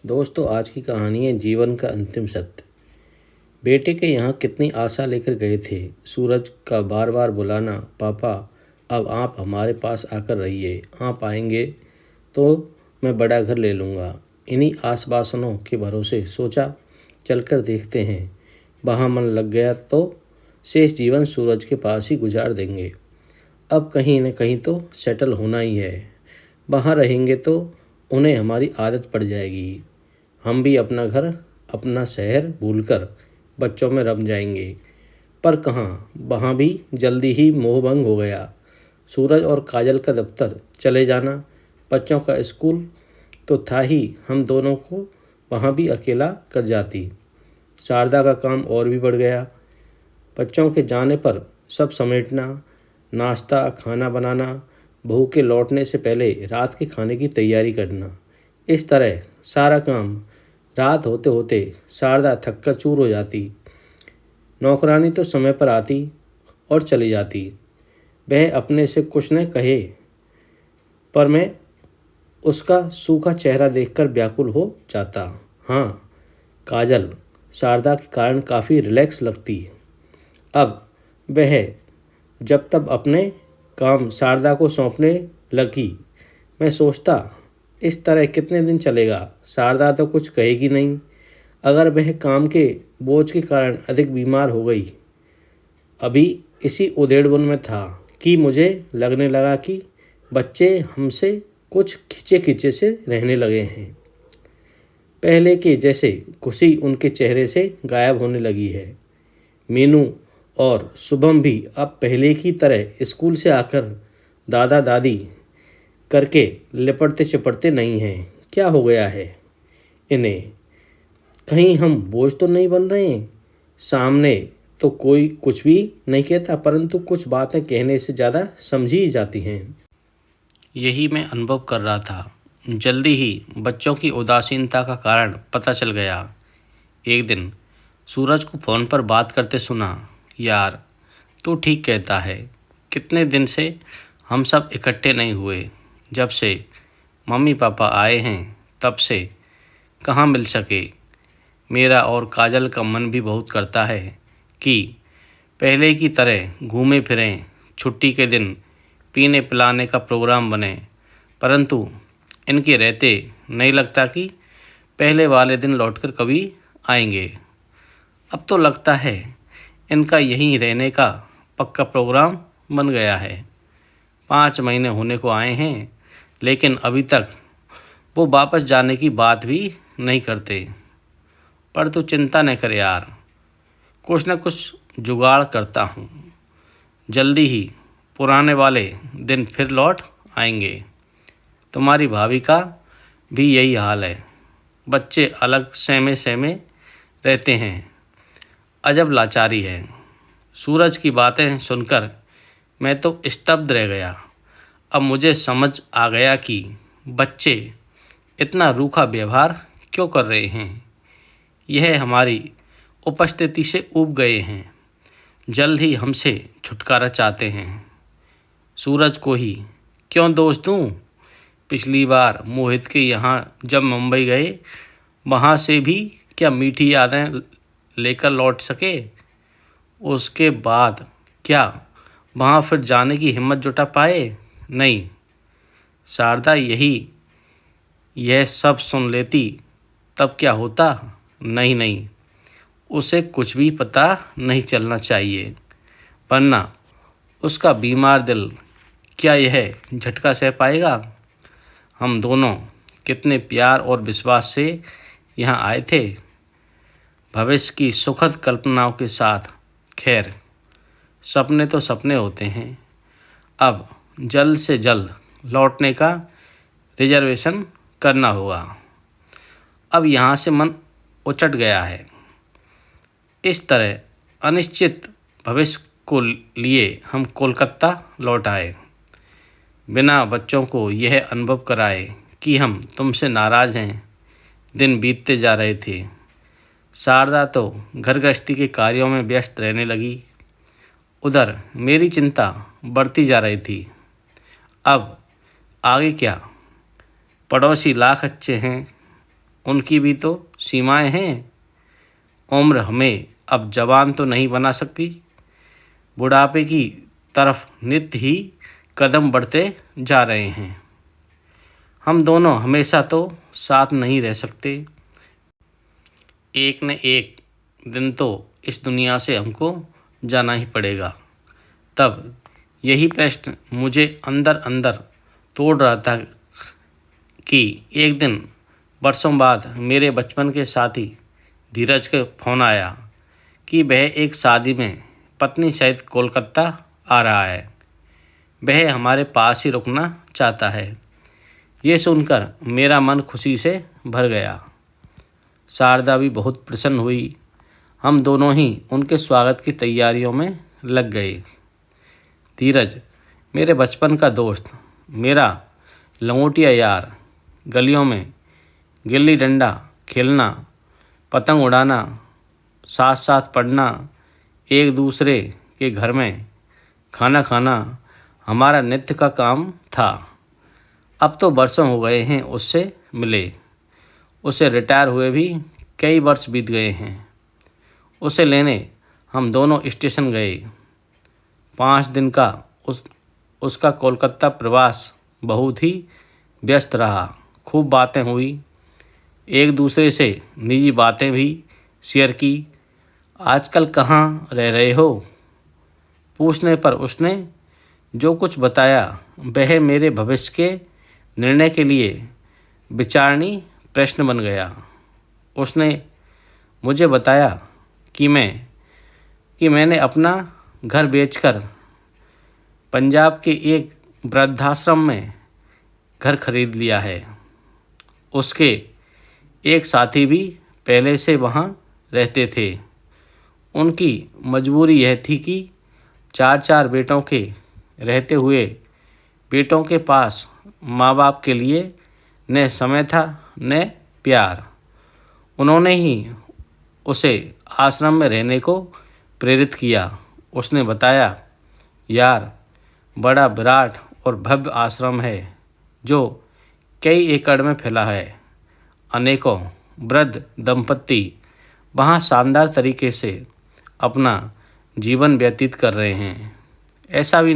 दोस्तों, आज की कहानी है जीवन का अंतिम सत्य। बेटे के यहाँ कितनी आशा लेकर गए थे। सूरज का बार बार बुलाना, पापा अब आप हमारे पास आकर रहिए, आप आएंगे तो मैं बड़ा घर ले लूँगा। इन्हीं आश्वासनों के भरोसे सोचा चलकर देखते हैं, वहाँ मन लग गया तो शेष जीवन सूरज के पास ही गुजार देंगे। अब कहीं न कहीं तो सेटल होना ही है। वहाँ रहेंगे तो उन्हें हमारी आदत पड़ जाएगी। हम भी अपना घर, अपना शहर भूलकर बच्चों में रम जाएंगे। पर कहाँ, वहाँ भी जल्दी ही मोहभंग हो गया। सूरज और काजल का दफ्तर चले जाना, बच्चों का स्कूल तो था ही, हम दोनों को वहाँ भी अकेला कर जाती। शारदा का काम और भी बढ़ गया। बच्चों के जाने पर सब समेटना, नाश्ता खाना बनाना, बहू के लौटने से पहले रात के खाने की तैयारी करना, इस तरह सारा काम। रात होते होते शारदा थककर चूर हो जाती। नौकरानी तो समय पर आती और चली जाती। वह अपने से कुछ न कहे, पर मैं उसका सूखा चेहरा देखकर व्याकुल हो जाता। हाँ, काजल शारदा के कारण काफ़ी रिलैक्स लगती। अब वह जब तब अपने काम शारदा को सौंपने लगी। मैं सोचता, इस तरह कितने दिन चलेगा। शारदा तो कुछ कहेगी नहीं। अगर वह काम के बोझ के कारण अधिक बीमार हो गई। अभी इसी उधेड़बुन में था कि मुझे लगने लगा कि बच्चे हमसे कुछ खिंचे खिंचे से रहने लगे हैं। पहले के जैसे खुशी उनके चेहरे से गायब होने लगी है। मीनू और शुभम भी अब पहले की तरह स्कूल से आकर दादा दादी करके लिपटते चिपटते नहीं हैं। क्या हो गया है इन्हें? कहीं हम बोझ तो नहीं बन रहे हैं? सामने तो कोई कुछ भी नहीं कहता, परंतु कुछ बातें कहने से ज़्यादा समझी जाती हैं। यही मैं अनुभव कर रहा था। जल्दी ही बच्चों की उदासीनता का कारण पता चल गया। एक दिन सूरज को फ़ोन पर बात करते सुना। यार, तू ठीक कहता है, कितने दिन से हम सब इकट्ठे नहीं हुए। जब से मम्मी पापा आए हैं तब से कहाँ मिल सके। मेरा और काजल का मन भी बहुत करता है कि पहले की तरह घूमे फिरें, छुट्टी के दिन पीने पिलाने का प्रोग्राम बने, परंतु इनके रहते नहीं लगता कि पहले वाले दिन लौटकर कभी आएंगे। अब तो लगता है इनका यहीं रहने का पक्का प्रोग्राम बन गया है। 5 महीने होने को आए हैं, लेकिन अभी तक वो वापस जाने की बात भी नहीं करते। पर तू चिंता न कर यार, कुछ न कुछ जुगाड़ करता हूँ। जल्दी ही पुराने वाले दिन फिर लौट आएंगे। तुम्हारी भाभी का भी यही हाल है। बच्चे अलग सहमे सहमे रहते हैं। अजब लाचारी है। सूरज की बातें सुनकर मैं तो स्तब्ध रह गया। अब मुझे समझ आ गया कि बच्चे इतना रूखा व्यवहार क्यों कर रहे हैं। यह हमारी उपस्थिति से ऊब गए हैं। जल्द ही हमसे छुटकारा चाहते हैं। सूरज को ही क्यों दोष दूँ? पिछली बार मोहित के यहाँ जब मुंबई गए, वहाँ से भी क्या मीठी यादें लेकर लौट सके। उसके बाद क्या वहाँ फिर जाने की हिम्मत जुटा पाए? नहीं। शारदा यह सब सुन लेती तब क्या होता? नहीं, उसे कुछ भी पता नहीं चलना चाहिए, वरना उसका बीमार दिल क्या यह झटका सह पाएगा। हम दोनों कितने प्यार और विश्वास से यहाँ आए थे, भविष्य की सुखद कल्पनाओं के साथ। खैर, सपने तो सपने होते हैं। अब जल्द से जल्द लौटने का रिजर्वेशन करना होगा। अब यहाँ से मन उचट गया है। इस तरह अनिश्चित भविष्य को लिए हम कोलकाता लौट आए, बिना बच्चों को यह अनुभव कराए कि हम तुमसे नाराज़ हैं। दिन बीतते जा रहे थे। शारदा तो घर गृहस्थी के कार्यों में व्यस्त रहने लगी। उधर मेरी चिंता बढ़ती जा रही थी। अब आगे क्या? पड़ोसी लाख अच्छे हैं, उनकी भी तो सीमाएं हैं। उम्र हमें अब जवान तो नहीं बना सकती। बुढ़ापे की तरफ नित्य ही कदम बढ़ते जा रहे हैं। हम दोनों हमेशा तो साथ नहीं रह सकते। एक न एक दिन तो इस दुनिया से हमको जाना ही पड़ेगा। तब यही प्रश्न मुझे अंदर अंदर तोड़ रहा था कि एक दिन बरसों बाद मेरे बचपन के साथी धीरज का फ़ोन आया कि वह एक शादी में पत्नी सहित कोलकाता आ रहा है। वह हमारे पास ही रुकना चाहता है। ये सुनकर मेरा मन खुशी से भर गया। शारदा भी बहुत प्रसन्न हुई। हम दोनों ही उनके स्वागत की तैयारियों में लग गए। धीरज मेरे बचपन का दोस्त, मेरा लंगोटिया यार, गलियों में गिल्ली डंडा खेलना, पतंग उड़ाना, साथ साथ पढ़ना, एक दूसरे के घर में खाना खाना हमारा नित्य का काम था। अब तो बरसों हो गए हैं उससे मिले। उसे रिटायर हुए भी कई वर्ष बीत गए हैं। उसे लेने हम दोनों स्टेशन गए। 5 दिन का उसका कोलकाता प्रवास बहुत ही व्यस्त रहा। खूब बातें हुई, एक दूसरे से निजी बातें भी शेयर की। आजकल कहाँ रह रहे हो पूछने पर उसने जो कुछ बताया वह मेरे भविष्य के निर्णय के लिए विचारणीय प्रश्न बन गया। उसने मुझे बताया कि मैंने अपना घर बेचकर पंजाब के एक वृद्धाश्रम में घर खरीद लिया है। उसके एक साथी भी पहले से वहाँ रहते थे। उनकी मजबूरी यह थी कि 4 बेटों के रहते हुए बेटों के पास माँ बाप के लिए न समय था न प्यार। उन्होंने ही उसे आश्रम में रहने को प्रेरित किया। उसने बताया, यार बड़ा विराट और भव्य आश्रम है जो कई एकड़ में फैला है। अनेकों वृद्ध दंपत्ति वहाँ शानदार तरीके से अपना जीवन व्यतीत कर रहे हैं। ऐसा भी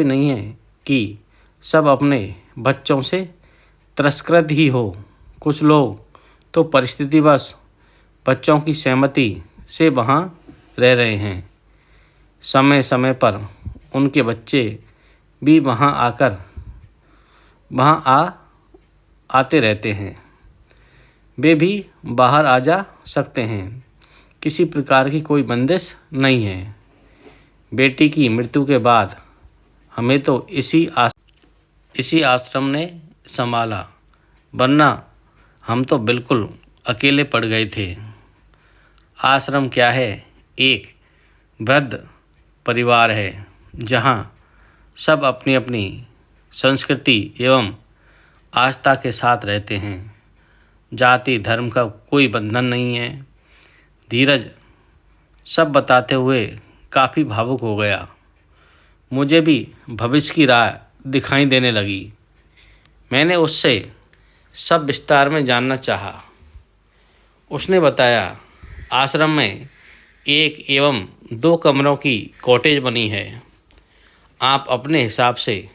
नहीं है कि सब अपने बच्चों से तिरस्कृत ही हो। कुछ लोग तो परिस्थितिवश बच्चों की सहमति से वहाँ रह रहे हैं। समय समय पर उनके बच्चे भी वहाँ आते रहते हैं। वे भी बाहर आ जा सकते हैं। किसी प्रकार की कोई बंदिश नहीं है। बेटी की मृत्यु के बाद हमें तो इसी आश्रम ने संभाला, वरना हम तो बिल्कुल अकेले पड़ गए थे। आश्रम क्या है, एक वृद्ध परिवार है जहाँ सब अपनी अपनी संस्कृति एवं आस्था के साथ रहते हैं। जाति धर्म का कोई बंधन नहीं है। धीरज सब बताते हुए काफ़ी भावुक हो गया। मुझे भी भविष्य की राह दिखाई देने लगी। मैंने उससे सब विस्तार में जानना चाहा। उसने बताया, आश्रम में 1 एवं 2 कमरों की कॉटेज बनी है। आप अपने हिसाब से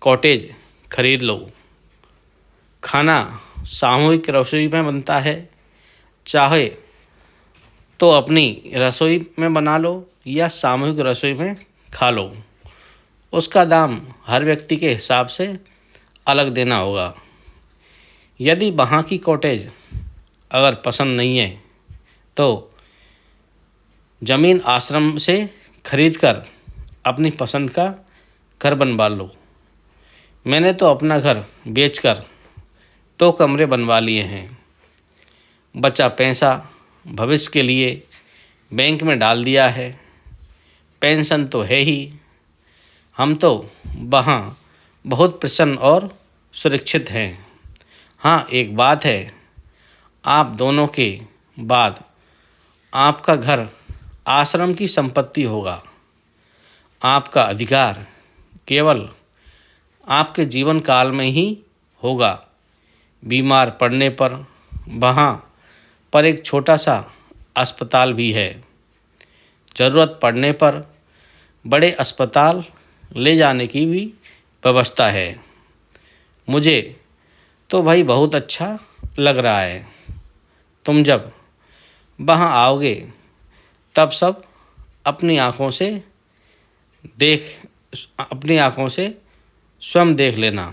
कॉटेज खरीद लो। खाना सामूहिक रसोई में बनता है। चाहे तो अपनी रसोई में बना लो या सामूहिक रसोई में खा लो। उसका दाम हर व्यक्ति के हिसाब से अलग देना होगा। यदि वहाँ की कॉटेज अगर पसंद नहीं है तो ज़मीन आश्रम से खरीदकर अपनी पसंद का घर बनवा लो। मैंने तो अपना घर बेचकर 2 कमरे बनवा लिए हैं। बचा पैसा भविष्य के लिए बैंक में डाल दिया है। पेंशन तो है ही। हम तो वहाँ बहुत प्रसन्न और सुरक्षित हैं। हाँ, एक बात है, आप दोनों के बाद आपका घर आश्रम की संपत्ति होगा। आपका अधिकार केवल आपके जीवन काल में ही होगा। बीमार पड़ने पर वहाँ पर एक छोटा सा अस्पताल भी है। ज़रूरत पड़ने पर बड़े अस्पताल ले जाने की भी व्यवस्था है। मुझे तो भाई बहुत अच्छा लग रहा है। तुम जब वहाँ आओगे तब सब अपनी आँखों से स्वयं देख लेना।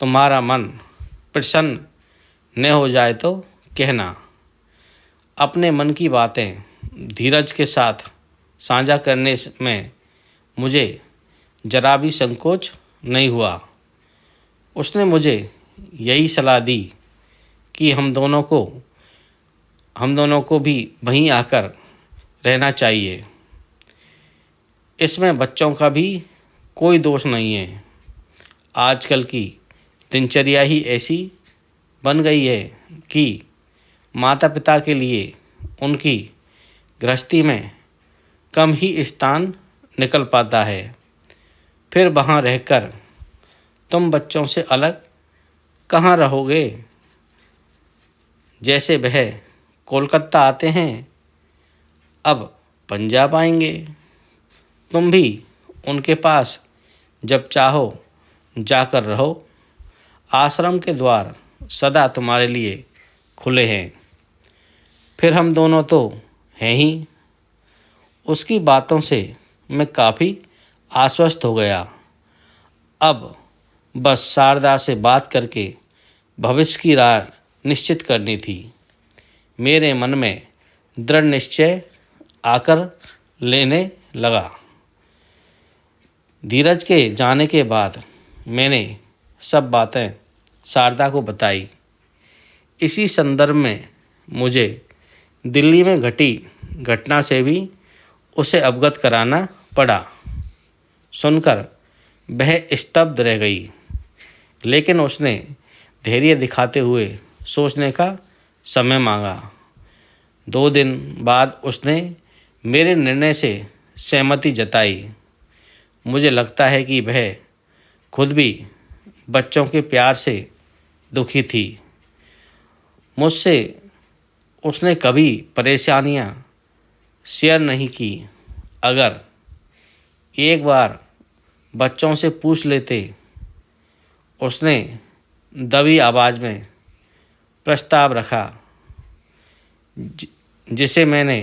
तुम्हारा मन प्रसन्न न हो जाए तो कहना। अपने मन की बातें धीरज के साथ साझा करने में मुझे जरा भी संकोच नहीं हुआ। उसने मुझे यही सलाह दी कि हम दोनों को भी वहीं आकर रहना चाहिए। इसमें बच्चों का भी कोई दोष नहीं है। आजकल की दिनचर्या ही ऐसी बन गई है कि माता पिता के लिए उनकी गृहस्थी में कम ही स्थान निकल पाता है। फिर वहाँ रहकर तुम बच्चों से अलग कहाँ रहोगे। जैसे वह कोलकाता आते हैं, अब पंजाब आएंगे। तुम भी उनके पास जब चाहो जाकर रहो। आश्रम के द्वार सदा तुम्हारे लिए खुले हैं। फिर हम दोनों तो हैं ही। उसकी बातों से मैं काफ़ी आश्वस्त हो गया। अब बस शारदा से बात करके भविष्य की राह निश्चित करनी थी। मेरे मन में दृढ़ निश्चय आकर लेने लगा। धीरज के जाने के बाद मैंने सब बातें शारदा को बताई। इसी संदर्भ में मुझे दिल्ली में घटी घटना से भी उसे अवगत कराना पड़ा। सुनकर वह स्तब्ध रह गई, लेकिन उसने धैर्य दिखाते हुए सोचने का समय मांगा। 2 दिन बाद उसने मेरे निर्णय से सहमति जताई। मुझे लगता है कि वह खुद भी बच्चों के प्यार से दुखी थी। मुझसे उसने कभी परेशानियां शेयर नहीं की। अगर एक बार बच्चों से पूछ लेते, उसने दबी आवाज़ में प्रस्ताव रखा, जिसे मैंने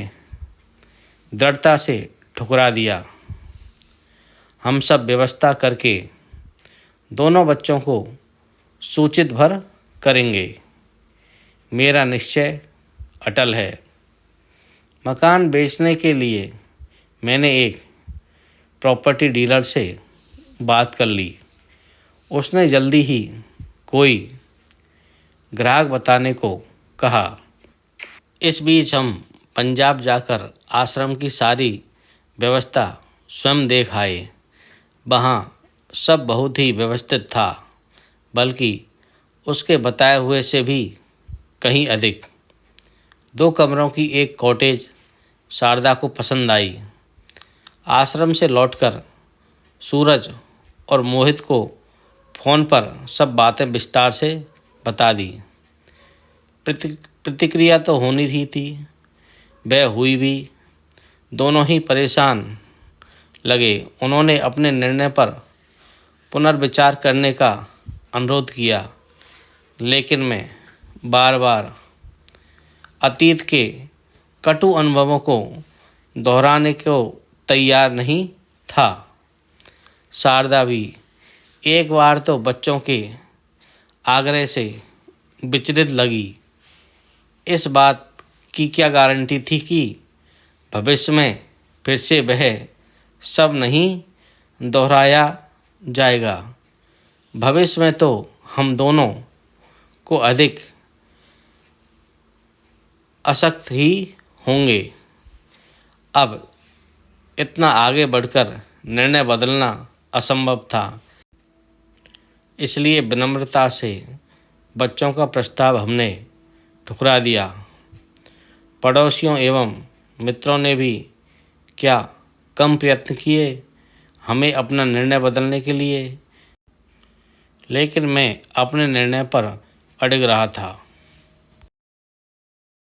दृढ़ता से ठुकरा दिया। हम सब व्यवस्था करके दोनों बच्चों को सूचित भर करेंगे। मेरा निश्चय अटल है। मकान बेचने के लिए मैंने एक प्रॉपर्टी डीलर से बात कर ली। उसने जल्दी ही कोई ग्राहक बताने को कहा। इस बीच हम पंजाब जाकर आश्रम की सारी व्यवस्था स्वयं देख आए। वहाँ सब बहुत ही व्यवस्थित था, बल्कि उसके बताए हुए से भी कहीं अधिक। 2 कमरों की एक कॉटेज शारदा को पसंद आई। आश्रम से लौटकर सूरज और मोहित को फ़ोन पर सब बातें विस्तार से बता दी। प्रतिक्रिया तो होनी ही थी, वह हुई भी। दोनों ही परेशान लगे। उन्होंने अपने निर्णय पर पुनर्विचार करने का अनुरोध किया, लेकिन मैं बार बार अतीत के कटु अनुभवों को दोहराने को तैयार नहीं था। शारदा भी एक बार तो बच्चों के आग्रह से विचलित लगी। इस बात की क्या गारंटी थी कि भविष्य में फिर से वह सब नहीं दोहराया जाएगा। भविष्य में तो हम दोनों को अधिक आसक्त ही होंगे। अब इतना आगे बढ़कर निर्णय बदलना असंभव था। इसलिए विनम्रता से बच्चों का प्रस्ताव हमने ठुकरा दिया। पड़ोसियों एवं मित्रों ने भी क्या कम प्रयत्न किए हमें अपना निर्णय बदलने के लिए, लेकिन मैं अपने निर्णय पर अड़ग रहा था।